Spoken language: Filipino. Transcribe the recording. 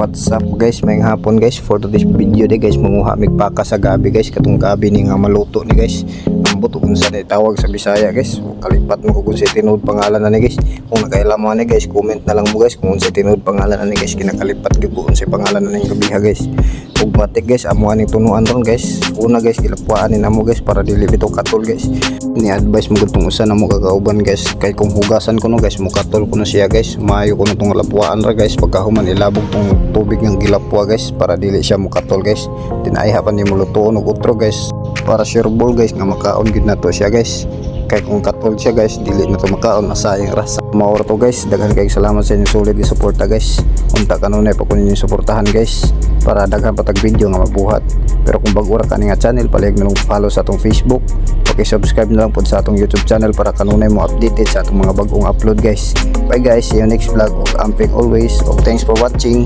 What's up guys, may hapon guys. For today's video day guys, manguha migpaka sa gabi guys. Katong gabi ni nga maluto ni guys. Ang buto unsa ni tawag sa Bisaya guys. Kalipat mo kung sa tinuod pangalan na ni guys. Kung nakailaman ni guys, comment na lang mo guys kung sa tinuod pangalan na ni guys. Kinakalipat gyud ko sa pangalan na ni gabiha guys. Ug matik guys, amo aning tunuan ron guys. Una guys, gilapuan ni namo guys para dili bitaw katol guys. Ni advice mo gud tong usa namo kagauban guys. Kay kung hugasan ko no guys, mo katol ko na siya guys. Maayo ko na tong lapuan ra guys. Pagkahuman ilabog tong tubig ng gilapwa guys para dili siya mukatol guys. Tinaihapan ni mo lutuon og utro guys para sureball guys nga makaon gid nato siya guys. Kay kung katol siya guys, dili na to makaon, masayang rasa. Maura to guys, daghan kay salamat sa inyong solid gi suporta guys. Unta kanunay pa kunin yung suportahan guys para daghan patag video nga mabuhat. Pero kung bago ra kani nga channel, palihog na lang follow sa atong Facebook. Subscribe na lang po sa atong YouTube channel para kanunay mo updated sa atong mga bagong upload guys. Bye guys, see you next vlog. Amping always. Thanks for watching.